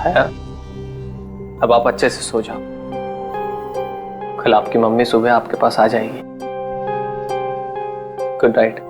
छाया, अब आप अच्छे से सो जाओ। कल आपकी मम्मी सुबह आपके पास आ जाएगी। Good night.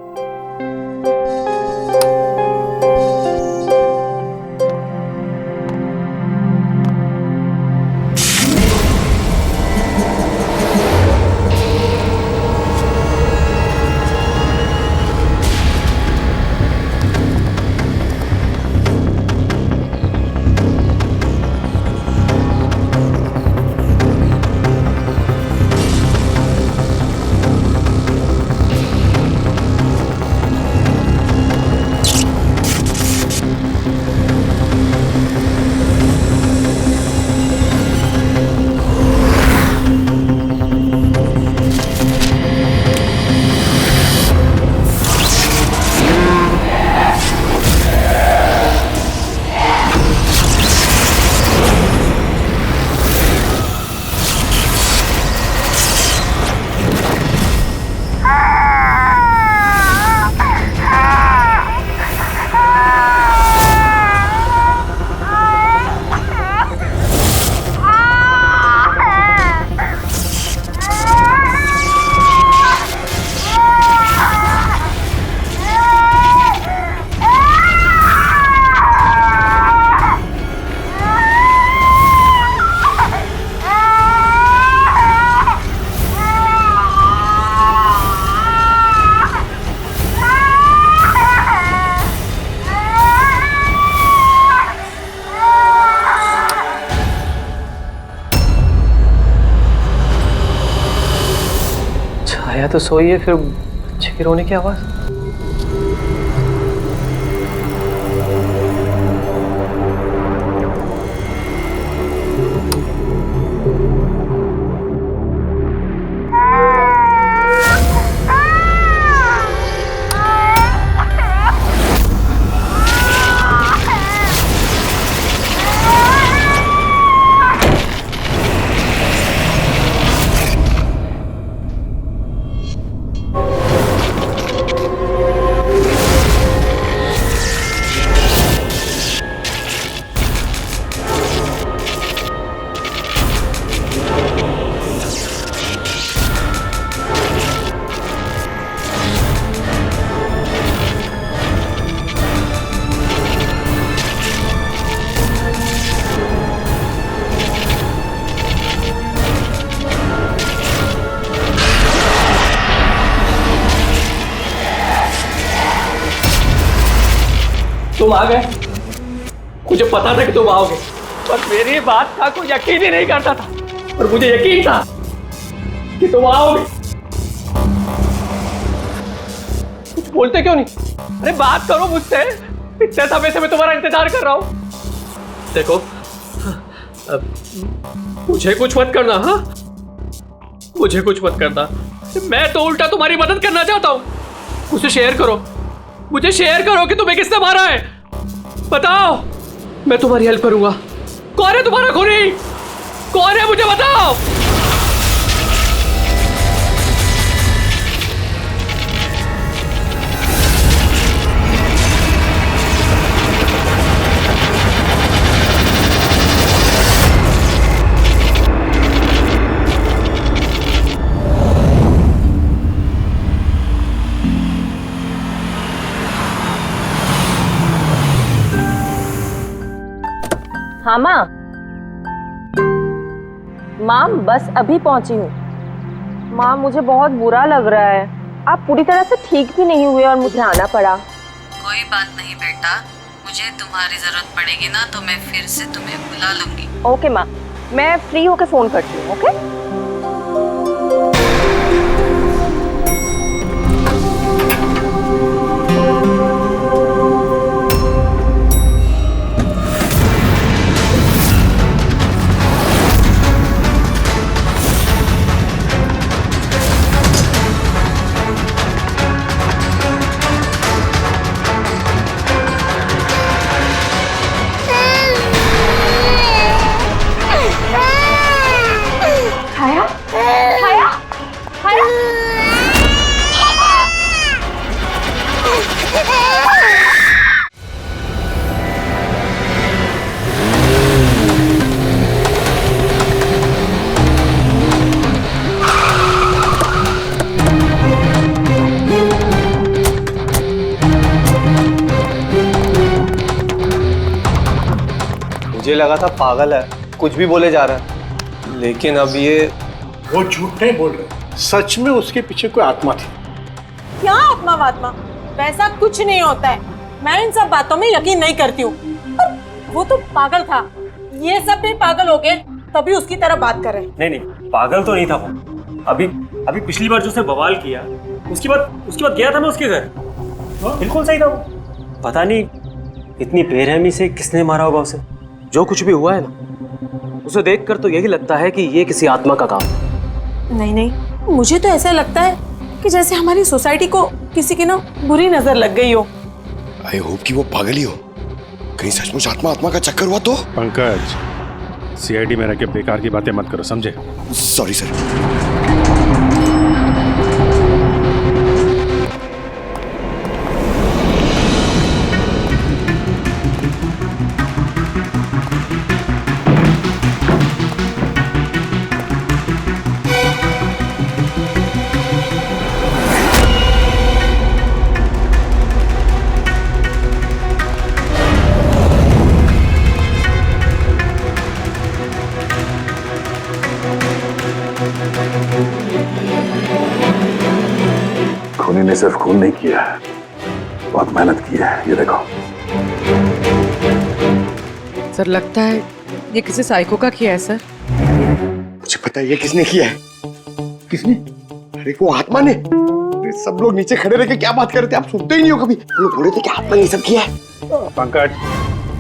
छाया तो सोई है, फिर बच्चे के रोने की आवाज। तुम आ गए, मुझे पता था कि तुम आओगे, पर मेरी बात का कोई यकीन ही नहीं करता था, और मुझे यकीन था कि तुम आओगे। कुछ बोलते क्यों नहीं? अरे बात करो मुझसे, इतने समय से मैं तुम्हारा इंतजार कर रहा हूं। देखो, मुझे कुछ मत करना। हाँ, मुझे कुछ मत करना, मैं तो उल्टा तुम्हारी मदद करना चाहता हूं। मुझे शेयर करो, मुझे शेयर करो कि तुम्हें किसने मारा है। बताओ, मैं तुम्हारी हेल्प करूंगा। कौन है तुम्हारा खूनी? कौन है, मुझे बताओ। हाँ माँ, बस अभी पहुंची हूँ। माँ, मुझे बहुत बुरा लग रहा है। आप पूरी तरह से ठीक भी नहीं हुए और मुझे आना पड़ा। कोई बात नहीं बेटा, मुझे तुम्हारी जरूरत पड़ेगी ना तो मैं फिर से तुम्हें बुला लूंगी। ओके माँ, मैं फ्री होके फोन करती हूँ। ओके। मुझे लगा था पागल है, कुछ भी बोले जा रहा है, लेकिन अब ये वो झूठ नहीं बोल रहे, सच में उसके पीछे कोई आत्मा थी। क्या आत्मा वात्मा, वैसा कुछ नहीं होता है। मैं इन सब बातों में यकीन नहीं करती हूँ। वो तो पागल था, ये सब भी पागल हो गए तभी उसकी तरह बात कर रहे हैं। नहीं नहीं, पागल तो नहीं था वो। अभी पिछली बार जो उसने बवाल किया, उसके बाद गया था मैं उसके घर, बिल्कुल सही था वो। पता नहीं इतनी बेरहमी से किसने मारा होगा उसे। जो कुछ भी हुआ है ना, उसे देखकर तो यही लगता है कि ये किसी आत्मा का काम है। नहीं नहीं, मुझे तो ऐसा लगता है कि जैसे हमारी सोसाइटी को किसी की ना बुरी नजर लग गई हो। आई होप कि वो पागल ही हो, कहीं सचमुच आत्मा का चक्कर हुआ तो। पंकज, सीआईडी में रह के बेकार की बातें मत करो, समझे? Sorry sir. खूनी ने सिर्फ खून नहीं किया, बहुत मेहनत की है, ये देखो। सर लगता है ये किसी साइको का किया है सर। मुझे पता है ये किसने किया है। किसने? अरे वो आत्मा ने। अरे सब लोग नीचे खड़े रह के क्या बात कर रहे थे, आप सुनते ही नहीं हो कभी। वो लोग बोल रहे थे कि आत्मा ने ये सब किया है। पंकज,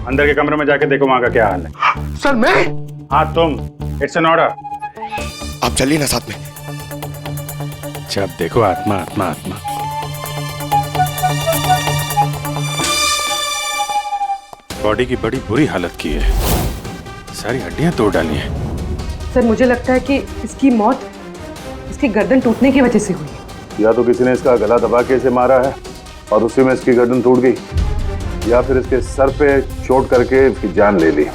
अंदर के कमरे में जाके देखो वहां का क्या हाल है। सर मैं? हाँ तुम, इट्स एन ऑर्डर। आप चलिए ना साथ में। जब देखो आत्मा आत्मा आत्मा। बॉडी की बड़ी बुरी हालत की है, सारी हड्डियां तोड़ डाली हैं। सर मुझे लगता है कि इसकी मौत इसकी गर्दन टूटने की वजह से हुई है। या तो किसी ने इसका गला दबा के इसे मारा है और उसी में इसकी गर्दन टूट गई, या फिर इसके सर पे चोट करके इसकी जान ले ली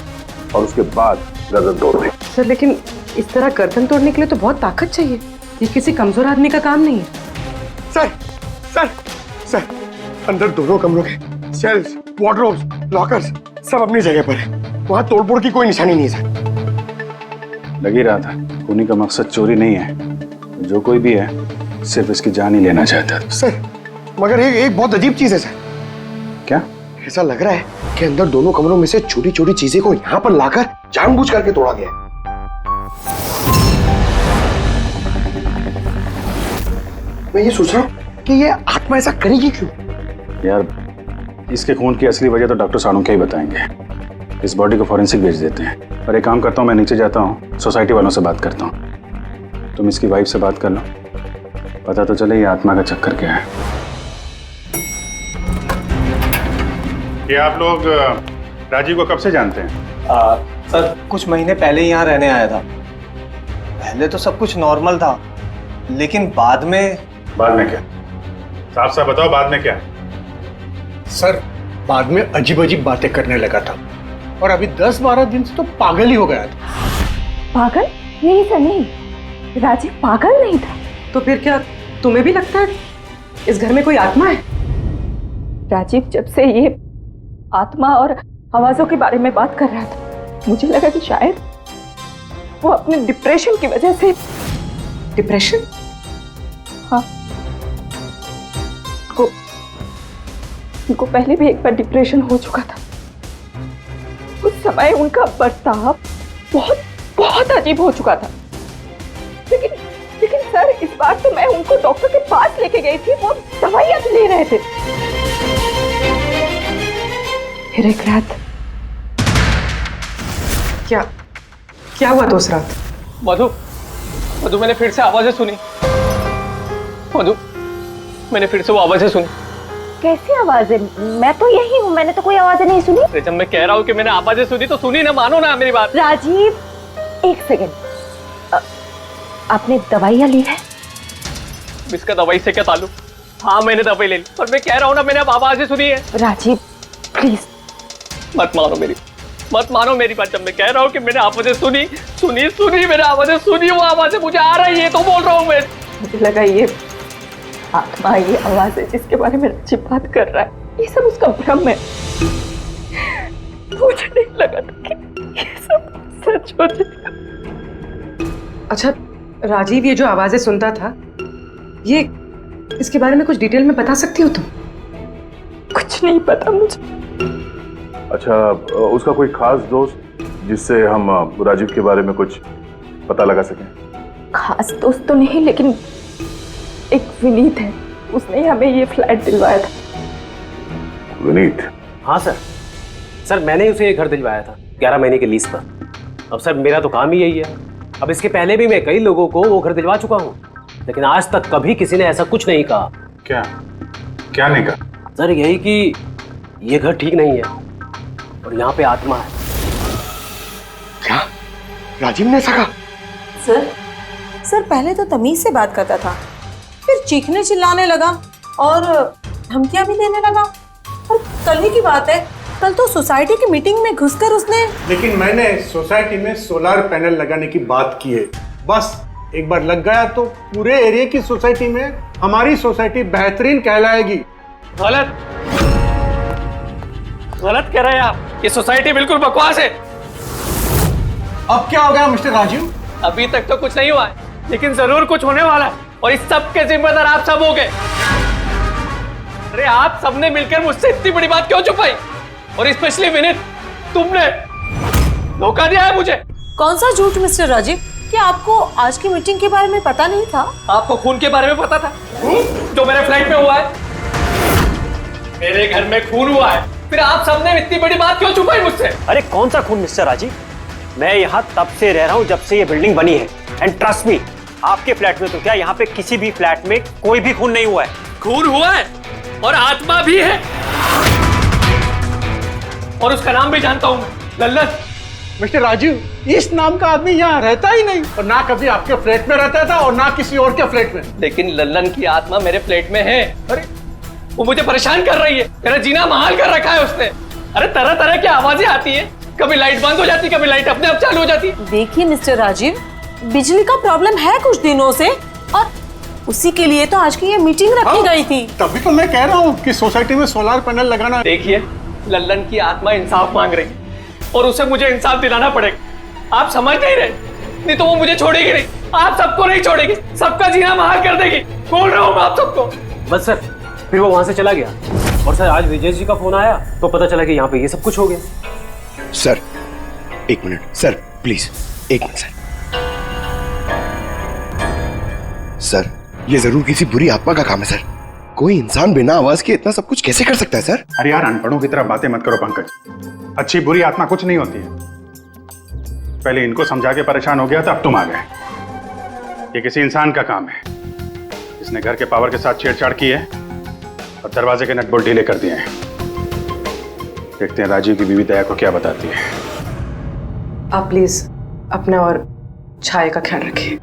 और उसके बाद गर्दन तोड़ दी। सर लेकिन इस तरह गर्दन तोड़ने के लिए तो बहुत ताकत चाहिए, ये किसी कमजोर आदमी का काम नहीं है। सर सर सर, अंदर दोनों कमरों के सेल्स, वार्डरोब्स, लॉकर्स सब अपनी जगह पर है। वहां तोड़फोड़ की कोई निशानी नहीं है सर। लग ही रहा था, खूनी का मकसद चोरी नहीं है, जो कोई भी है सिर्फ इसकी जान ही लेना चाहता था। सर मगर एक बहुत अजीब चीज है सर। क्या? ऐसा लग रहा है कि अंदर दोनों कमरों में से छोटी छोटी चीजें को यहाँ पर लाकर जानबूझ करके तोड़ा गया है। मैं ये सोच रहा हूँ कि ये आत्मा ऐसा करेगी क्यों? यार इसके खून की असली वजह तो डॉक्टर साणुक्या ही बताएंगे। इस बॉडी को फॉरेंसिक भेज देते हैं। और एक काम करता हूँ, मैं नीचे जाता हूँ, सोसाइटी वालों से बात करता हूँ। तुम इसकी वाइफ से बात कर लो, पता तो चले ये आत्मा का चक्कर क्या है। ये आप लोग राजीव को कब से जानते हैं? सर कुछ महीने पहले ही यहाँ रहने आया था। पहले तो सब कुछ नॉर्मल था, लेकिन बाद में क्या? साफ साफ बताओ, बाद में क्या? सर बाद में अजीब अजीब बातें करने लगा था और अभी 10-12 दिन से तो पागल ही हो गया था। पागल? नहीं सर नहीं, राजीव पागल नहीं था। तो फिर क्या तुम्हें भी लगता है इस घर में कोई आत्मा है? राजीव जब से ये आत्मा और आवाजों के बारे में बात कर रहा था, मुझे लगा कि शायद वो अपने डिप्रेशन की वजह से। डिप्रेशन? हाँ, उनको पहले भी एक बार डिप्रेशन हो चुका था। उस समय उनका बर्ताव बहुत बहुत अजीब हो चुका था। लेकिन सर इस बार तो मैं उनको डॉक्टर के पास लेके गई थी, वो दवाइयां ले रहे थे। फिर एक रात क्या हुआ दोस्त रात? मधु, मैंने फिर से आवाजें सुनी। मधु, मैंने फिर से वो आवाजें सुनी। कैसी आवाजें? मैं तो यही हूँ, मैंने तो कोई आवाजें नहीं सुनी। जब मैं कह रहा हूँ कि मैंने आवाजें सुनी तो सुनी ना, मानो ना मेरी बात। राजीव एक सेकेंड, आपने दवाइयाँ ली है? इसका दवाई से क्या ताल्लुक? हाँ मैंने दवाई ले ली, पर मैं कह रहा हूँ ना मैंने अब आवाजें सुनी है। राजीव प्लीज मत मानो मेरी बात। जब मैं कह रहा हूँ कि मैंने आवाजें सुनी मैंने आवाजें सुनी, वो आवाजें मुझे आ रही है तो बोल रहा हूँ मैं। मुझे लगा ये आत्मा, ये आवाज है जिसके बारे में राजीव बात कर रहा है, ये सब उसका भ्रम है। मुझे नहीं लगा था छोड़ देगा। अच्छा राजीव, ये जो आवाजें सुनता था, ये इसके बारे में कुछ डिटेल में बता सकती हो तुम? कुछ नहीं पता मुझे। अच्छा, उसका कोई खास दोस्त जिससे हम राजीव के बारे में कुछ पता लगा सकें? खास दोस्त तो नहीं, लेकिन एक विनीत है, उसने हमें ये फ्लैट दिलवाया था। विनीत? हाँ सर मैंने उसे ये घर दिलवाया था 11 महीने के लीज पर। अब सर मेरा तो काम ही यही है। अब इसके पहले भी मैं कई लोगों को वो घर दिलवा चुका हूँ, लेकिन आज तक कभी किसी ने ऐसा कुछ नहीं कहा। क्या क्या नहीं कहा? सर यही कि ये घर ठीक नहीं है और यहाँ पे आत्मा है। क्या राजीव ने ऐसा कहा? सर पहले तो तमीज से बात करता था, फिर चीखने चिल्लाने लगा और धमकियां भी देने लगा। और कल ही की बात है, कल तो सोसाइटी की मीटिंग में घुसकर उसने। लेकिन मैंने सोसाइटी में सोलर पैनल लगाने की बात की है। बस एक बार लग गया तो पूरे एरिया की सोसाइटी में हमारी सोसाइटी बेहतरीन कहलाएगी। गलत कह रहे हैं आप। ये सोसाइटी बिल्कुल बकवास है। अब क्या हो गया मिस्टर राजीव? अभी तक तो कुछ नहीं हुआ है, लेकिन जरूर कुछ होने वाला है, और इस सब के जिम्मेदार आप सब हो गए। अरे आप सबने मिलकर मुझसे इतनी बड़ी बात क्यों छुपाई? और स्पेशली विनीत, तुमने धोखा दिया है मुझे। कौन सा झूठ मिस्टर राजीव? क्या आपको आज की मीटिंग के बारे में पता नहीं था? आपको खून के बारे में पता था जो मेरे फ्लैट में हुआ है? मेरे घर में खून हुआ है, फिर आप सबने इतनी बड़ी बात क्यों छुपाई मुझसे? अरे कौन सा खून मिस्टर राजीव? मैं यहाँ तब से रह रहा हूँ जब से ये बिल्डिंग बनी है, एंड ट्रस्ट मी, आपके फ्लैट में तो क्या, यहाँ पे किसी भी फ्लैट में कोई भी खून नहीं हुआ है। खून हुआ है और आत्मा भी है, और उसका नाम भी जानता हूं मैं, लल्लन। मिस्टर राजीव, इस नाम का आदमी यहाँ रहता ही नहीं, और ना कभी आपके फ्लैट में रहता था और ना किसी और के फ्लैट में। लेकिन लल्लन की आत्मा मेरे फ्लैट में है। अरे वो मुझे परेशान कर रही है, मेरा जीना महाल कर रखा है उसने। अरे तरह तरह की आवाजें आती है, कभी लाइट बंद हो जाती, कभी लाइट अपने आप चालू हो जाती। देखिए मिस्टर राजीव, बिजली का प्रॉब्लम है कुछ दिनों से, और उसी के लिए तो आज की ये मीटिंग रखी गई थी। तभी तो मैं कह रहा हूँ कि सोसाइटी में सोलर पैनल लगाना। देखिए, लल्लन की आत्मा इंसाफ मांग रही है, और उसे मुझे इंसाफ दिलाना पड़ेगा। आप समझ नहीं रहे, नहीं तो वो मुझे छोड़ेगी नहीं। आप सबको नहीं छोड़ेगी, सबका जीना महाल कर देगी। बोल रहा हूँ मैं आप सबको। बस सर, फिर वो वहां से चला गया, और सर आज विजय जी का फोन आया तो पता चला कि यहाँ पे ये सब कुछ हो गया। सर एक मिनट सर, प्लीज एक मिनट सर। सर ये जरूर किसी बुरी आत्मा का काम है सर। कोई इंसान बिना आवाज के इतना सब कुछ कैसे कर सकता है सर? अरे यार, अनपढ़ों की तरह बातें मत करो पंकज। अच्छी बुरी आत्मा कुछ नहीं होती है। पहले इनको समझा के परेशान हो गया था, अब तुम आ गए। ये किसी इंसान का काम है, इसने घर के पावर के साथ छेड़छाड़ की है और दरवाजे के नट बोल्ट ढीले कर दिए हैं। देखते हैं राजीव की बीवी दया को क्या बताती है। आप प्लीज अपना और छाया का ख्याल रखिए।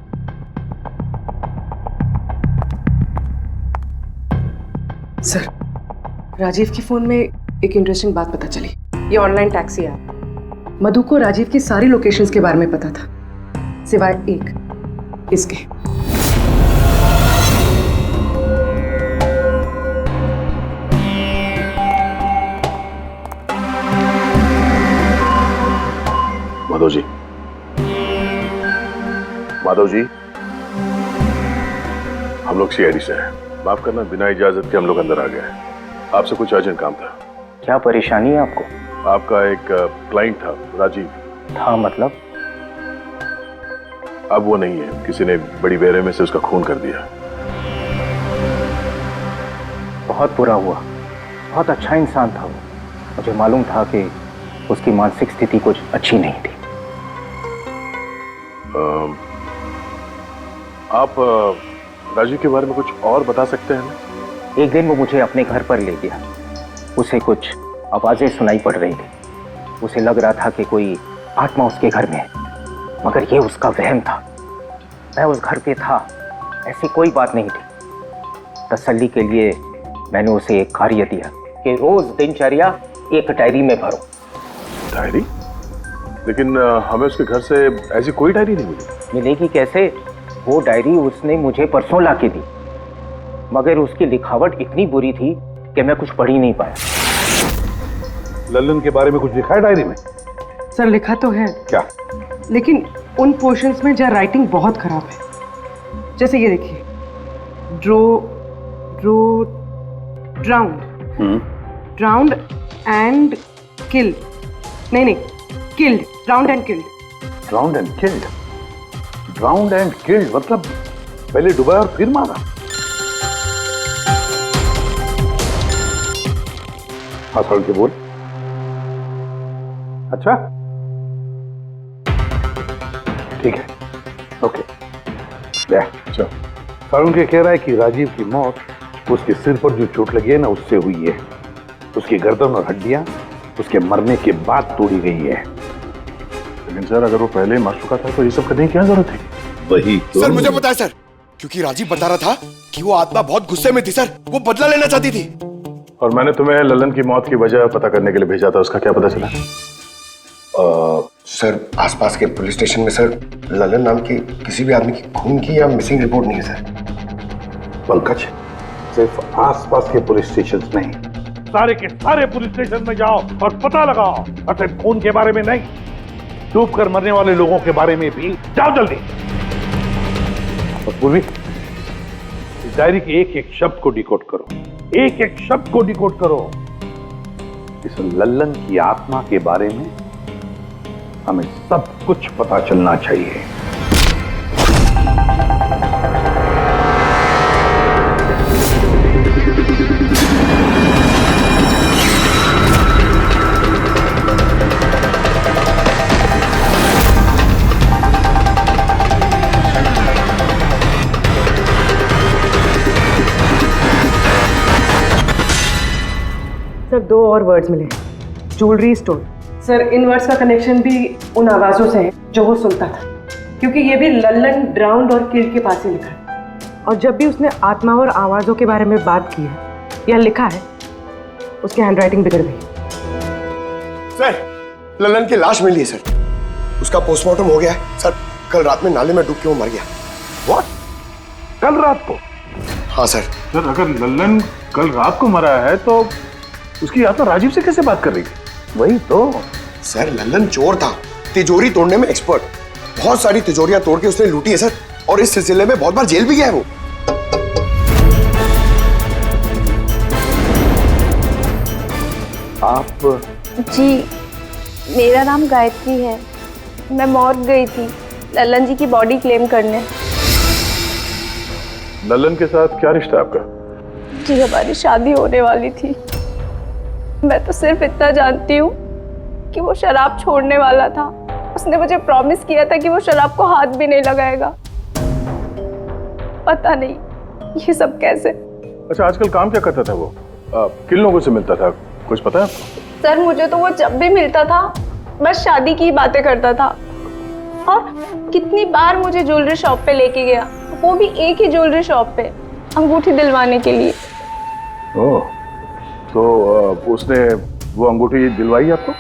सर, राजीव के फोन में एक इंटरेस्टिंग बात पता चली। ये ऑनलाइन टैक्सी ऐप, मधु को राजीव की सारी लोकेशंस के बारे में पता था, सिवाय एक, इसके। माधव जी, माधव जी, हम लोग सीआईडी से हैं। माफ करना, बिना इजाजत के हम लोग अंदर आ गए। आपसे कुछ अर्जेंट काम था। क्या परेशानी है आपको? आपका एक क्लाइंट था, राजीव। था मतलब? अब वो नहीं है, किसी ने बड़ी बेरहमी से उसका खून कर दिया। बहुत बुरा हुआ। बहुत अच्छा इंसान था वो। मुझे मालूम था कि उसकी मानसिक स्थिति कुछ अच्छी नहीं थी। आप राजीव के बारे में कुछ और बता सकते हैं? एक दिन वो मुझे अपने घर पर ले गया। उसे कुछ आवाजें सुनाई पड़ रही थी। उसे लग रहा था कि कोई आत्मा उसके घर में है, मगर ये उसका वहम था। मैं उस घर पे था, ऐसी कोई बात नहीं थी। तसल्ली के लिए मैंने उसे एक कार्य दिया कि रोज दिनचर्या एक डायरी में भरो। डायरी? लेकिन हमें उसके घर से ऐसी कोई डायरी नहीं मिली। मिलेगी कैसे? वो डायरी उसने मुझे परसों ला के दी, मगर उसकी लिखावट इतनी बुरी थी कि मैं कुछ पढ़ ही नहीं पाया। लल्लन के बारे में कुछ लिखा है डायरी में? सर लिखा तो है। क्या? लेकिन उन पोर्शंस में जहाँ राइटिंग बहुत खराब है, जैसे ये देखिए, ड्राउंड एंड किल्ड, नहीं killed, drowned and killed. Drowned and killed, drowned and killed मतलब पहले डुबाया और फिर मारा। हाँ सर के बोल। अच्छा ठीक है, ओके। चलो। सारुण के कह रहा है कि राजीव की मौत उसके सिर पर जो चोट लगी है ना उससे हुई है। उसकी गर्दन और हड्डियां उसके मरने के बाद तोड़ी गई है। लेकिन सर अगर वो पहले ही मर चुका था तो ये सब करने की क्या जरूरत थी? वही तो। सर मुझे पता है सर, क्योंकि राजीव बता रहा था कि वो आत्मा बहुत गुस्से में थी सर, वो बदला लेना चाहती थी। और मैंने तुम्हें ललन की मौत की वजह पता करने के लिए भेजा था, उसका क्या पता चला? सर आसपास के पुलिस स्टेशन में सर ललन नाम के किसी भी आदमी की खून की या मिसिंग रिपोर्ट नहीं है सर। पंकज, सिर्फ आसपास के पुलिस स्टेशन नहीं, सारे के सारे पुलिस स्टेशन में जाओ और पता लगाओ। और सिर्फ खून के बारे में नहीं, डूब कर मरने वाले लोगों के बारे में भी जाओ जल्दी। और पूर्वी, इस डायरी के एक एक शब्द को डिकोड करो, एक एक शब्द को डिकोड करो। इस लल्लन की आत्मा के बारे में हमें सब कुछ पता चलना चाहिए। सर 2 और वर्ड्स मिले, ज्वेलरी स्टोर। सर इन वर्ड्स का कनेक्शन भी उन आवाज़ों से है जो वो सुनता था, क्योंकि ये भी लल्लन, ड्राउंड और किल्ड के पास ही लिखा है। और जब भी उसने आत्मा और आवाज़ों के बारे में बात की है या लिखा है, उसकी हैंडराइटिंग बिगड़ गई। सर ललन की लाश मिली है सर, उसका पोस्टमार्टम हो गया है सर। कल रात में नाले में डूब के वो मर गया। व्हाट? कल रात को? हाँ सर। सर अगर ललन कल रात को मरा है तो उसकी आत्मा राजीव से कैसे बात कर रही थी? वही तो सर, ललन चोर था, तिजोरी तोड़ने में एक्सपर्ट। बहुत सारी तिजोरियां तोड़ के उसने लूटी है सर, और इस सिलसिले में बहुत बार जेल भी गया है वो। आप? जी मेरा नाम गायत्री है, मैं मॉर्ग गई थी ललन जी की बॉडी क्लेम करने। ललन के साथ क्या रिश्ता है आपका? जी हमारी शादी होने वाली थी। मैं तो सिर्फ इतना जानती हूँ कि वो शराब छोड़ने वाला था। उसने मुझे प्रॉमिस किया था कि वो शराब को हाथ भी नहीं लगाएगा। पता नहीं ये सब कैसे। अच्छा आजकल काम क्या करता था वो? किन लोगों से मिलता था, कुछ पता है आपको? सर मुझे तो वो जब भी मिलता था बस शादी की बातें करता था, और कितनी बार मुझे ज्वेलरी शॉप पे लेके गया, वो भी एक ही ज्वेलरी शॉप पे, अंगूठी दिलवाने के लिए। ओह, तो उसने वो अंगूठी दिलवाई आपको?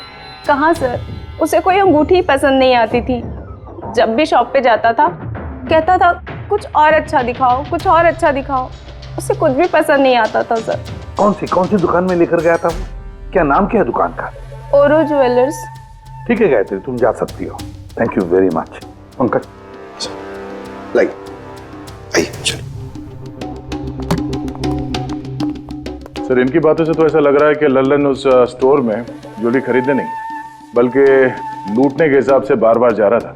कहाँ सर, उसे कोई अंगूठी पसंद नहीं आती थी। जब भी शॉप पे जाता था कहता था कुछ और अच्छा दिखाओ, कुछ और अच्छा दिखाओ। उसे कुछ भी पसंद नहीं आता था सर। कौन सी दुकान में लेकर गया था वो? क्या नाम क्या है दुकान का? ओरो ज्वेलर्स। ठीक है गायत्री, तुम जा सकती हो। Thank you very much. Pankaj like चलो। सर इनकी बातों से तो ऐसा लग रहा है कि लल्लन उस स्टोर में ज्वेलरी खरीदने नहीं बल्कि लूटने के हिसाब से बार बार जा रहा था।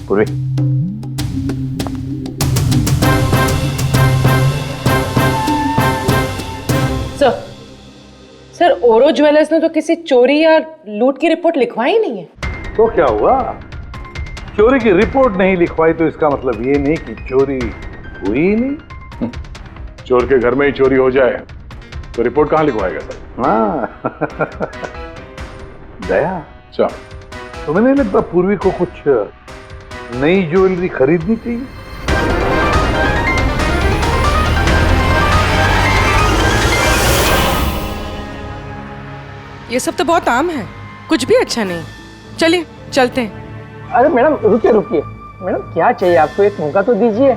पूरी सर ओरो ज्वेलर्स ने तो किसी चोरी या लूट की रिपोर्ट लिखवाई नहीं है। तो क्या हुआ? चोरी की रिपोर्ट नहीं लिखवाई तो इसका मतलब ये नहीं कि चोरी हुई ही नहीं। चोर के घर में ही चोरी हो जाए तो रिपोर्ट कहाँ लिखवाएगा सर? हाँ दया, अच्छा तुम्हें नहीं लगता पूर्वी को कुछ नई ज्वेलरी खरीदनी चाहिए? ये सब तो बहुत आम है, कुछ भी अच्छा नहीं। चलिए चलते हैं। अरे मैडम रुकिए रुकिए, मैडम क्या चाहिए आपको, एक मौका तो दीजिए।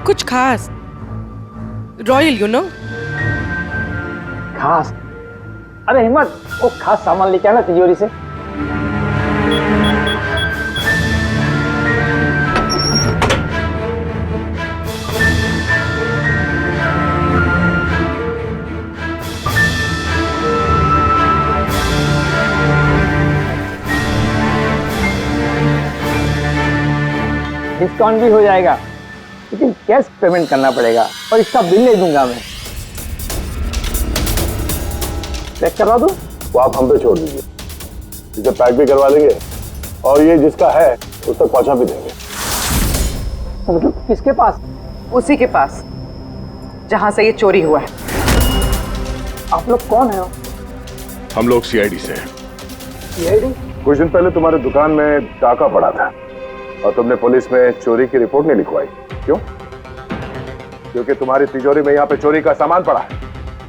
कुछ खास, रॉयल यू नो। खास? अरे हिम्मत, वो खास सामान लेके आना तिजोरी से। डिस्काउंट भी हो जाएगा, लेकिन कैश पेमेंट करना पड़ेगा और इसका बिल नहीं दूंगा मैं। पैक करवा दूं? वो आप हम पे छोड़ दीजिए, इसे पैक भी करवा लेंगे और ये जिसका है उस तक पहुंचा भी देंगे। मतलब किसके पास? उसी के पास जहां से ये चोरी हुआ है। आप लोग कौन है? हम लोग सीआईडी से हैं। सीआईडी? कुछ दिन पहले तुम्हारे दुकान में डाका पड़ा था और तुमने पुलिस में चोरी की रिपोर्ट नहीं लिखवाई, क्यों? क्योंकि तुम्हारी तिजोरी में यहाँ पे चोरी का सामान पड़ा है।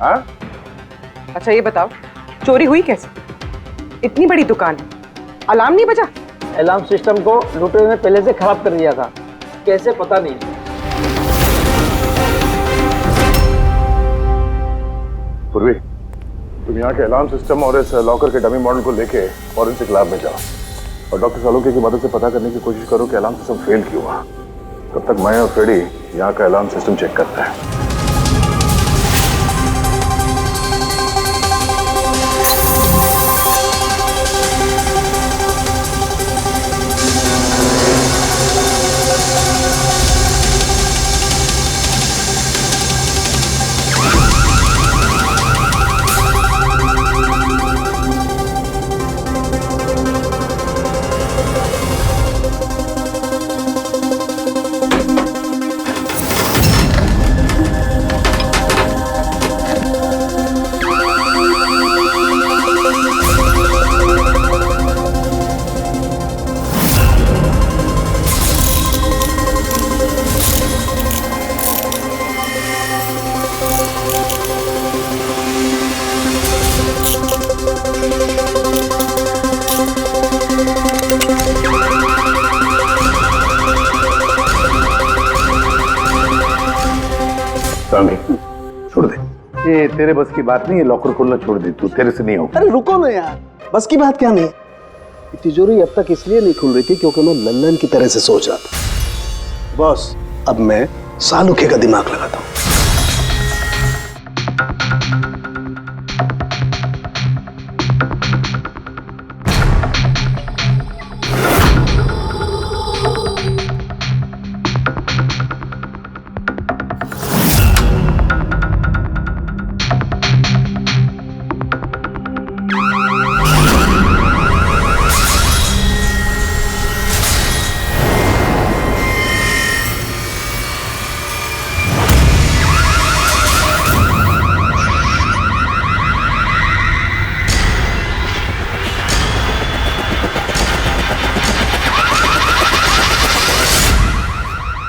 हाँ? अच्छा ये बताओ, चोरी हुई कैसे? इतनी बड़ी दुकान है, अलार्म नहीं बजा? अलार्म सिस्टम को लुटेरे ने पहले से खराब कर दिया था, कैसे पता नहीं। पूर्वी, तुम यहाँ के अलार्म सिस्टम और इस लॉकर के डमी मॉडल को लेके फॉरेंसिक लैब में जाओ और डॉक्टर सालुके की मदद से पता करने की कोशिश करो कि अलार्म सिस्टम फेल क्यों हुआ। तब तक मैं और फ्रेडी यहाँ का अलार्म सिस्टम चेक करते हैं। छोड़ दे, ये तेरे बस की बात नहीं है। लॉकर खोलना छोड़ दे, तू तेरे से नहीं होगा। अरे रुको ना यार, बस की बात क्या नहीं। तिजोरी अब तक इसलिए नहीं खुल रही थी क्योंकि मैं लल्लन की तरह से सोच रहा था। बॉस, अब मैं सालुके का दिमाग लगाता हूं।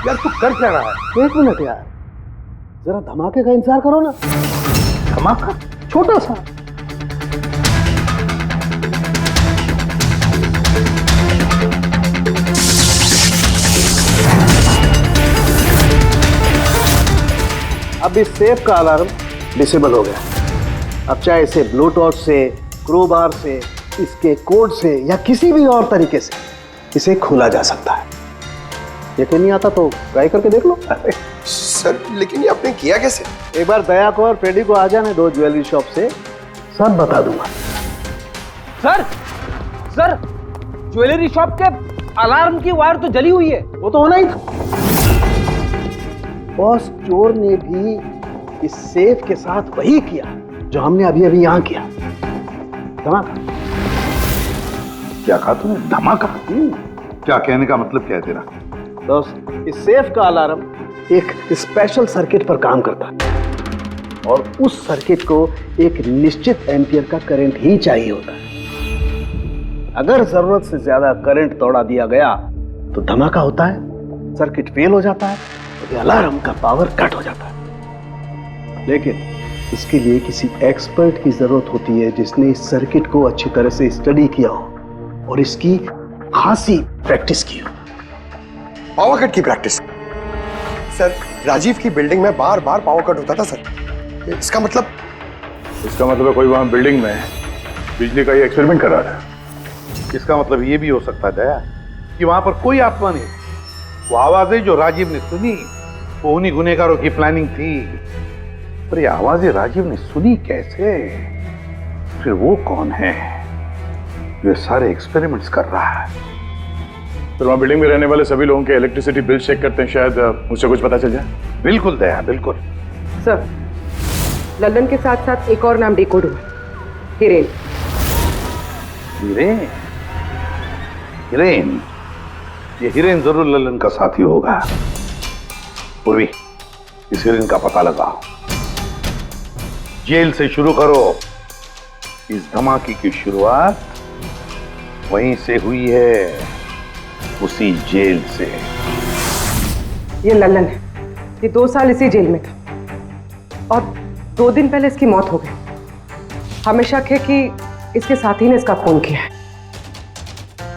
यार तू कर क्या रहा है? एक मिनट यार, जरा धमाके का इंतजार करो ना। धमाका? छोटा सा। अब इस सेफ का अलार्म डिसेबल हो गया। अब चाहे इसे ब्लूटूथ से, क्रोबार से, इसके कोड से या किसी भी और तरीके से इसे खोला जा सकता है। यकीन नहीं आता तो ट्राई करके देख लो। सर लेकिन ये आपने किया कैसे? एक बार दया को और फ्रेडी को आ जाने दो ज्वेलरी शॉप से, सब बता दूंगा। सर सर, ज्वेलरी शॉप के अलार्म की वायर तो जली हुई है। वो तो होना ही था। बॉस, चोर ने भी इस सेफ के साथ वही किया जो हमने अभी अभी यहां किया। धमाका। क्या कहा तूने? धमाका? क्या कहने का मतलब क्या है तेरा? दोस्त, इस सेफ का अलार्म एक स्पेशल सर्किट पर काम करता है और उस सर्किट को एक निश्चित एम्पियर का करंट ही चाहिए होता है। अगर जरूरत से ज्यादा करंट दौड़ा दिया गया तो धमाका होता है, सर्किट फेल हो जाता है और अलार्म का पावर कट हो जाता है। लेकिन इसके लिए किसी एक्सपर्ट की जरूरत होती है जिसने इस सर्किट को अच्छी तरह से स्टडी किया हो और इसकी खासी प्रैक्टिस की हो। पावर कट की प्रैक्टिस? सर, राजीव की बिल्डिंग में बार बार पावर कट होता था सर। इसका मतलब इसका मतलब कोई वहां बिल्डिंग में बिजली का ये एक्सपेरिमेंट कर रहा था। इसका मतलब ये भी हो सकता है दया कि वहां पर कोई आत्मा नहीं, वो आवाजें जो राजीव ने सुनी वो उन्हीं गुनहगारों की प्लानिंग थी। पर ये आवाजें राजीव ने सुनी कैसे? फिर वो कौन है जो ये सारे एक्सपेरिमेंट्स कर रहा है? फिर वहां बिल्डिंग में रहने वाले सभी लोगों के इलेक्ट्रिसिटी बिल चेक करते हैं, शायद मुझसे कुछ पता चल जाए। बिल्कुल दया, बिल्कुल। सर, लल्लन के साथ साथ एक और नाम डिकोड हुआ, हिरेन। हिरेन? हिरेन? ये हिरेन जरूर लल्लन का साथी होगा। पूर्वी, इस हिरेन का पता लगाओ। जेल से शुरू करो। इस धमाके की शुरुआत वहीं से हुई है, उसी जेल से। ये लल्लन है, ये 2 साल इसी जेल में था और 2 दिन पहले इसकी मौत हो गई। हमें शक है कि इसके साथी ने इसका खून किया है,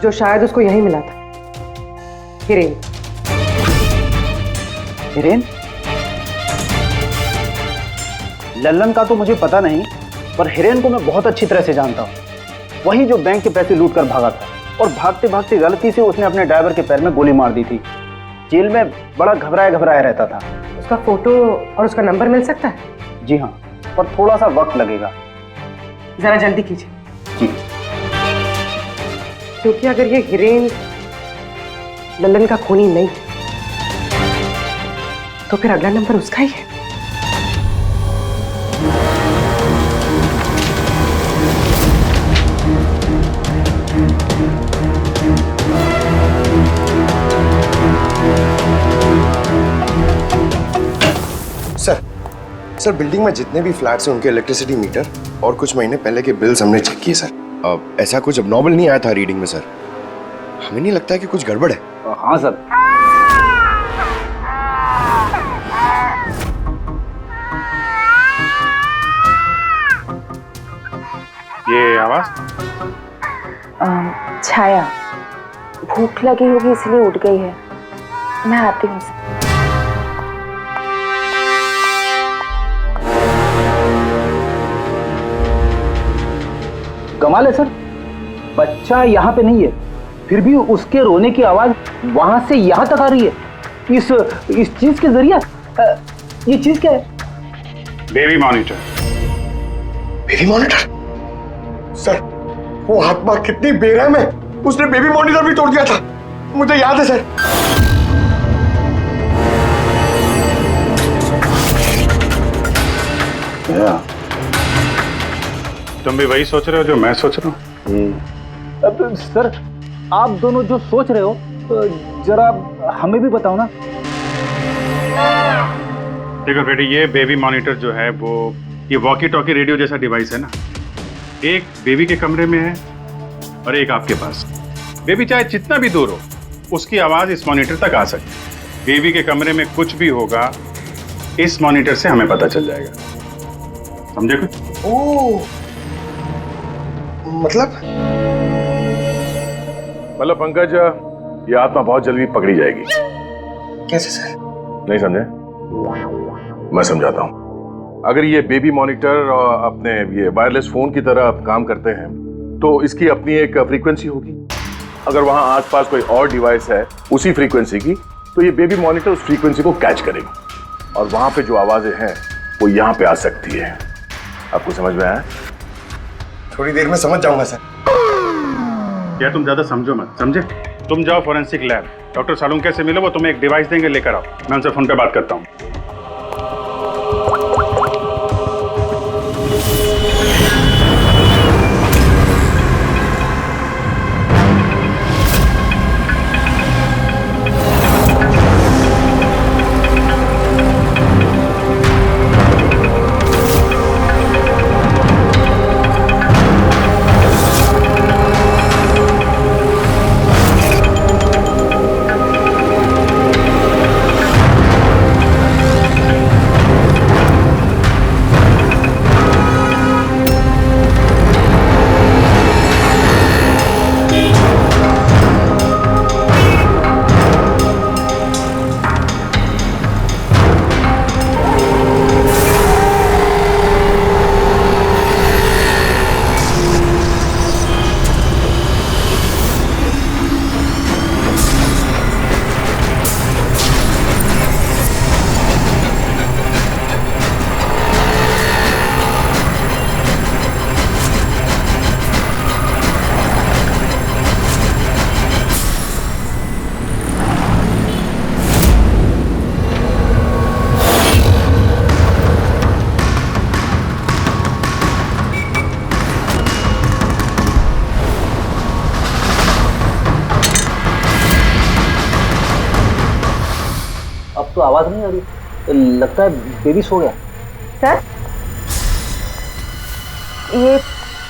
जो शायद उसको यहीं मिला था। हिरेन। हिरेन? लल्लन का तो मुझे पता नहीं, पर हिरेन को मैं बहुत अच्छी तरह से जानता हूँ। वही जो बैंक के पैसे लूट कर भागा था और भागते भागते गलती से उसने अपने ड्राइवर के पैर में गोली मार दी थी। जेल में बड़ा घबराया घबराया रहता था। उसका फोटो और उसका नंबर मिल सकता है? जी हाँ, पर थोड़ा सा वक्त लगेगा। जरा जल्दी कीजिए। जी। क्योंकि अगर ये हिरेन लल्लन का खूनी नहीं तो फिर अगला नंबर उसका ही है। सर, बिल्डिंग में जितने भी फ्लैट्स हैं उनके इलेक्ट्रिसिटी मीटर और कुछ महीने पहले के बिल्स हमने चेक किए सर। ऐसा कुछ अबनॉर्मल नहीं आया था रीडिंग में सर। हमें नहीं लगता है कि कुछ गड़बड़ है। हाँ सर। ये आवाज? छाया, भूख लगी होगी इसलिए उठ गई है। मैं आती हूँ। कमाल है सर, बच्चा यहाँ पे नहीं है, फिर भी उसके रोने की आवाज वहां से यहाँ तक आ रही है। इस चीज के जरिए ये चीज क्या है? Baby monitor. Baby monitor? Sir, वो आत्मा कितनी बेरहम है, उसने बेबी मॉनिटर भी तोड़ दिया था, मुझे याद है सर। तुम भी वही सोच रहे हो जो मैं सोच रहा हूँ? अब सर, आप दोनों जो सोच रहे हो जरा हमें भी बताओ ना। देखो बेटी, ये बेबी मॉनिटर जो है वो ये वॉकी टॉकी रेडियो जैसा डिवाइस है ना। एक बेबी के कमरे में है और एक आपके पास। बेबी चाहे जितना भी दूर हो, उसकी आवाज इस मॉनिटर तक आ सकती है। बेबी के कमरे में कुछ भी होगा, इस मॉनिटर से हमें पता चल जाएगा। समझे कुछ? ओह, मतलब पंकज, ये आत्मा बहुत जल्दी पकड़ी जाएगी। कैसे सर? नहीं समझे? मैं समझाता हूँ। अगर ये बेबी मॉनिटर अपने ये वायरलेस फोन की तरह काम करते हैं तो इसकी अपनी एक फ्रीक्वेंसी होगी। अगर वहां आसपास कोई और डिवाइस है उसी फ्रीक्वेंसी की, तो ये बेबी मॉनिटर उस फ्रीक्वेंसी को कैच करेगी और वहां पे जो आवाजें हैं वो यहाँ पे आ सकती है। आपको समझ में आया? थोड़ी देर में समझ जाऊंगा सर। क्या तुम ज्यादा समझो मत, समझे? तुम जाओ फॉरेंसिक लैब, डॉक्टर सालुंके से मिलो, वो तुम्हें एक डिवाइस देंगे, लेकर आओ। मैं उनसे फोन पे बात करता हूँ। आवाज नहीं आ रही, लगता है बेबी सो गया। सर, ये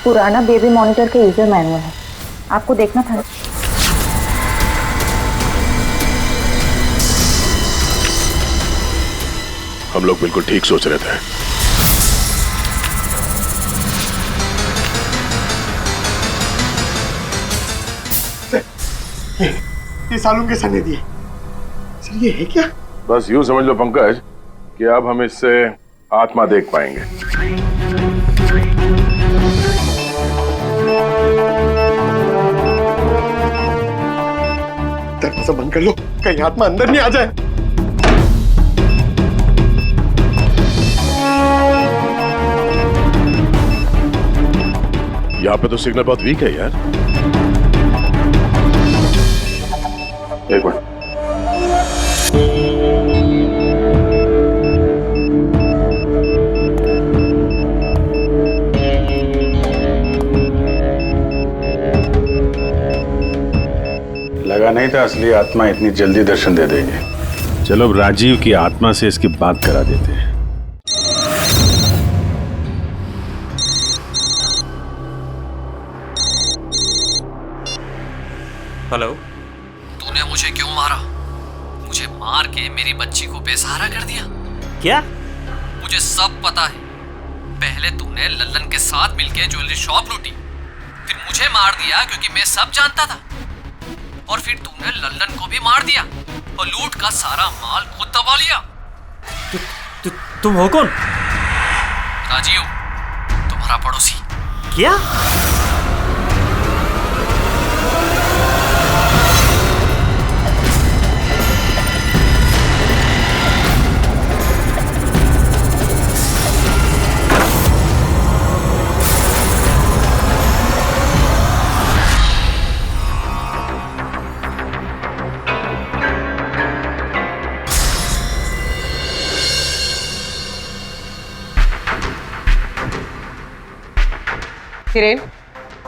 पुराना बेबी मॉनिटर का यूजर मैनुअल है, आपको देखना था। हम लोग बिल्कुल ठीक सोच रहे थे। ये सालून के सर ने दिए। सर ये है क्या? बस यूं समझ लो पंकज कि अब हम इससे आत्मा देख पाएंगे। दरवाजा बंद कर लो, कहीं आत्मा अंदर नहीं आ जाए। यहाँ पे तो सिग्नल बहुत वीक है यार। एक मिनट। लगा नहीं था असली आत्मा इतनी जल्दी दर्शन दे देगी। चलो अब राजीव की आत्मा से इसकी बात करा देते हैं। हेलो। तूने मुझे क्यों मारा? मुझे मार के मेरी बच्ची को बेसहारा कर दिया। क्या? मुझे सब पता है। पहले तूने लल्लन के साथ मिलकर ज्वेलरी शॉप लूटी, फिर मुझे मार दिया क्योंकि मैं सब जानता था, और फिर तूने लल्लन को भी मार दिया और लूट का सारा माल खुद दबा लिया। तुम हो कौन? राजीव, तुम्हारा पड़ोसी। क्या? हिरेन,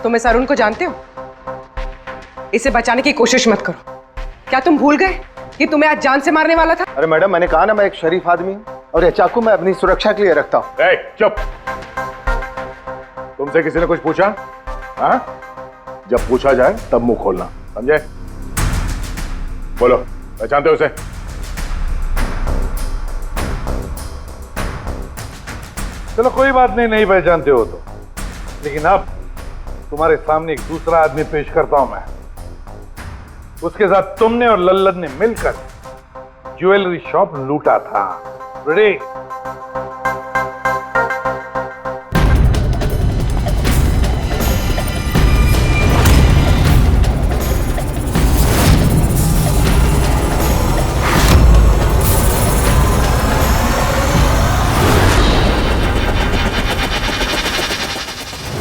तुम इस अरुण को जानते हो? इसे बचाने की कोशिश मत करो। क्या तुम भूल गए कि तुम्हें आज जान से मारने वाला था? अरे मैडम, मैंने कहा ना मैं एक शरीफ आदमी हूँ, और ये चाकू मैं अपनी सुरक्षा के लिए रखता हूँ। चुप। तुमसे किसी ने कुछ पूछा? हाँ? जब पूछा जाए तब मुंह खोलना, समझे? बोलो, पहचानते हो उसे? चलो कोई बात नहीं, नहीं पहचानते हो तो, लेकिन अब तुम्हारे सामने एक दूसरा आदमी पेश करता हूं मैं। उसके साथ तुमने और लल्लन ने मिलकर ज्वेलरी शॉप लूटा था। रेडी?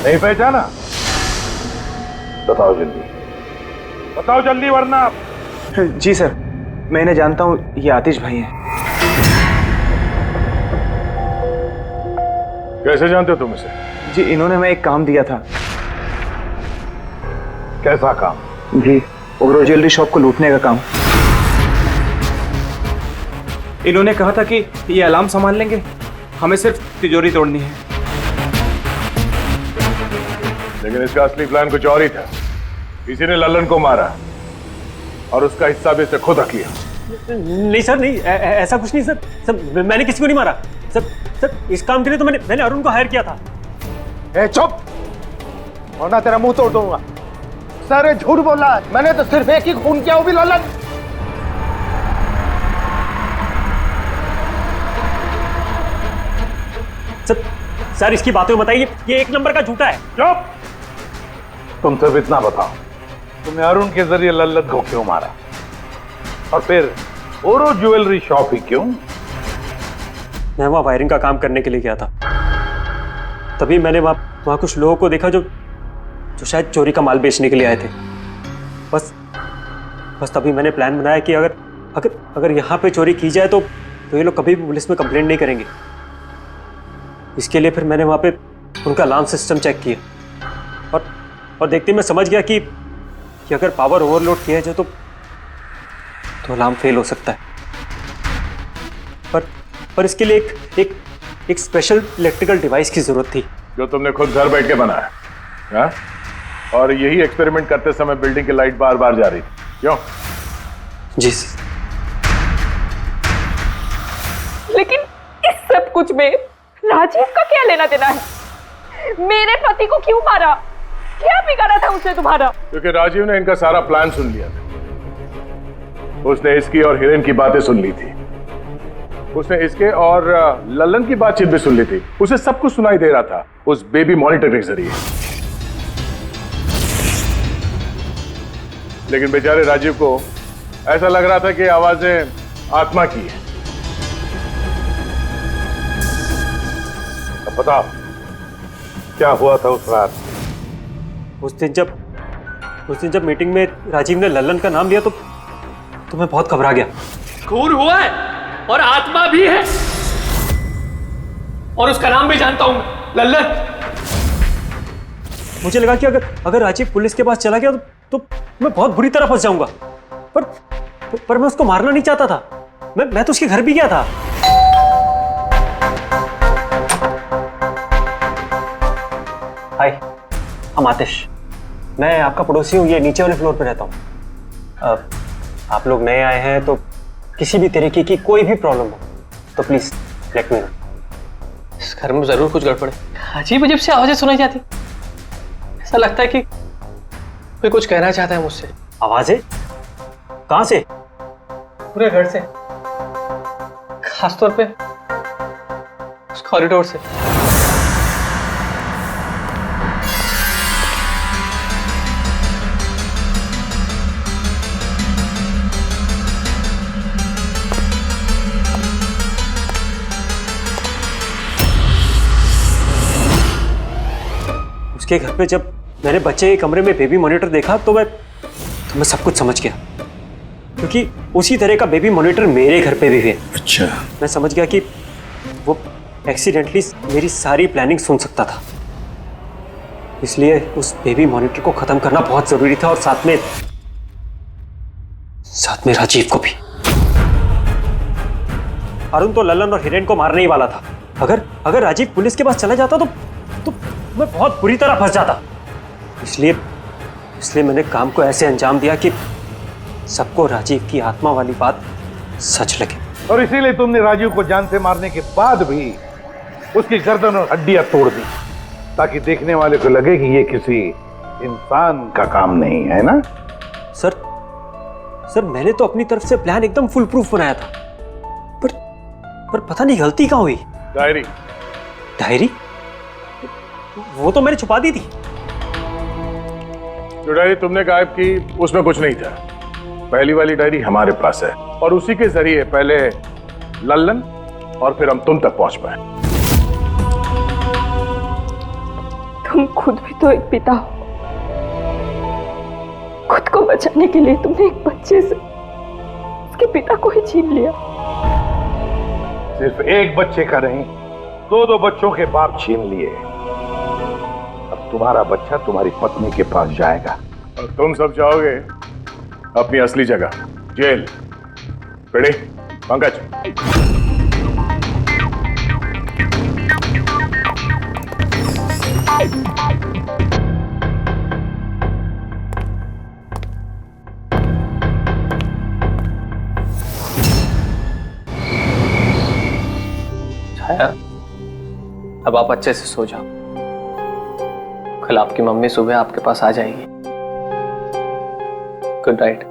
नहीं पहचाना? बताओ जल्दी, बताओ जल्दी, वरना। जी सर, मैं इन्हें जानता हूँ, ये आतिश भाई हैं। कैसे जानते हो तुम इसे? जी, इन्होंने हमें एक काम दिया था। कैसा काम? जी, ओवरो ज्वेलरी शॉप को लूटने का काम। इन्होंने कहा था कि ये अलार्म संभाल लेंगे, हमें सिर्फ तिजोरी तोड़नी है। लेकिन इसका असली प्लान कुछ और ही था। किसी ने लल्लन को मारा और उसका हिस्सा भी इसे खुद रख लिया। नहीं सर, नहीं, ऐसा कुछ नहीं सर। सर, मैंने किसी को नहीं मारा सर। इस काम के लिए तो मैंने अरुण को हायर किया था। ए चुप, वरना तेरा मुंह तोड़ दूंगा। सर, झूठ बोल रहा है, मैंने तो सिर्फ एक ही खून किया, वो भी लल्लन। सर इसकी बातें बताइए, ये एक नंबर का झूठा है। चुप! तुम सिर्फ इतना बताओ, तुमने अरुण के जरिए लल्लन को क्यों मारा, और फिर ओरो ज्वेलरी शॉप ही क्यों? मैं वहां वायरिंग का काम करने के लिए गया था। तभी मैंने वहां कुछ लोगों को देखा जो शायद चोरी का माल बेचने के लिए आए थे। बस तभी मैंने प्लान बनाया कि अगर यहाँ पे चोरी की जाए तो ये लोग कभी भी पुलिस में कंप्लेंट नहीं करेंगे। इसके लिए फिर मैंने वहाँ पे उनका अलार्म सिस्टम चेक किया, और देखते मैं समझ गया कि अगर पावर ओवरलोड किया जाए तो अलार्म फेल हो सकता है। पर इसके लिए एक स्पेशल इलेक्ट्रिकल डिवाइस की जरूरत थी जो तुमने खुद घर बैठ के बनाया, हाँ? और यही एक्सपेरिमेंट करते समय बिल्डिंग की लाइट बार बार जा रही थी, क्यों? जी। लेकिन इस सब कुछ में राजीव का क्या लेना देना है? मेरे पति को क्यों मारा? क्या बिगाड़ा था उसने तुम्हारा? क्योंकि राजीव ने इनका सारा प्लान सुन लिया था। उसने इसकी और हिरेन की बातें सुन ली थी। उसने इसके और लल्लन की बातचीत भी सुन ली थी। उसे सब कुछ सुनाई दे रहा था उस बेबी मॉनिटर के जरिए। लेकिन बेचारे राजीव को ऐसा लग रहा था कि आवाजें आत्मा की है। अब बताओ क्या हुआ था उस रात? उस दिन जब मीटिंग में राजीव ने लल्लन का नाम लिया तो मैं बहुत घबरा गया। खून हुआ है और आत्मा भी है, और उसका नाम भी जानता हूं, लल्लन। मुझे लगा कि अगर राजीव पुलिस के पास चला गया तो मैं बहुत बुरी तरह फंस जाऊंगा। पर मैं उसको मारना नहीं चाहता था। मैं तो उसके घर भी गया था। हाय, हम आतिश। मैं आपका पड़ोसी हूँ, ये नीचे वाले फ्लोर पे रहता हूँ। आप लोग नए आए हैं तो किसी भी तरीके की कोई भी प्रॉब्लम हो तो प्लीज लेट मी नो। इस घर में जरूर कुछ गड़बड़ है। अजीब अजीब से आवाजें सुनाई जाती। ऐसा लगता है कि कोई कुछ कहना चाहता है मुझसे। आवाजें? कहां से? पूरे घर से, खासतौर पे उस कॉरिडोर से। उसके घर पे जब मैंने बच्चे के कमरे में बेबी मॉनिटर देखा तो मैं सब कुछ समझ गया, क्योंकि उसी तरह का बेबी मॉनिटर मेरे घर पे भी है। अच्छा। मैं समझ गया कि वो एक्सीडेंटली मेरी सारी प्लानिंग सुन सकता था, इसलिए उस बेबी मॉनिटर को खत्म करना बहुत जरूरी था, और साथ में राजीव को भी। अरुण तो लल्लन और हिरेन को मारने ही वाला था। अगर राजीव पुलिस के पास चला जाता तो मैं बहुत बुरी तरह फंस जाता। इसलिए मैंने काम को ऐसे अंजाम दिया कि सबको राजीव की आत्मा वाली बात सच लगे। और इसीलिए तुमने राजीव को जान से मारने के बाद भी उसकी गर्दन और हड्डियां तोड़ दी, ताकि देखने वाले को लगे कि ये किसी इंसान का काम नहीं है ना? सर मैंने तो अपनी तरफ से प्लान एकदम फुल प्रूफ बनाया था, पर पता नहीं गलती कहाँ हुई। डायरी? वो तो मैंने छुपा दी थी। जो डायरी तुमने गायब की उसमें कुछ नहीं था। पहली वाली डायरी हमारे पास है, और उसी के जरिए पहले लल्लन और फिर हम तुम तक पहुंच पाए। तुम खुद भी तो एक पिता हो। खुद को बचाने के लिए तुमने एक बच्चे से उसके पिता को ही छीन लिया। सिर्फ एक बच्चे का नहीं, दो बच्चों के बाप छीन लिए। अब तुम्हारा बच्चा तुम्हारी पत्नी के पास जाएगा और तुम सब जाओगे अपनी असली जगह, जेल। रेडी पंकज? छाया, अब आप अच्छे से सो जाओ। कल आपकी मम्मी सुबह आपके पास आ जाएगी। Good night.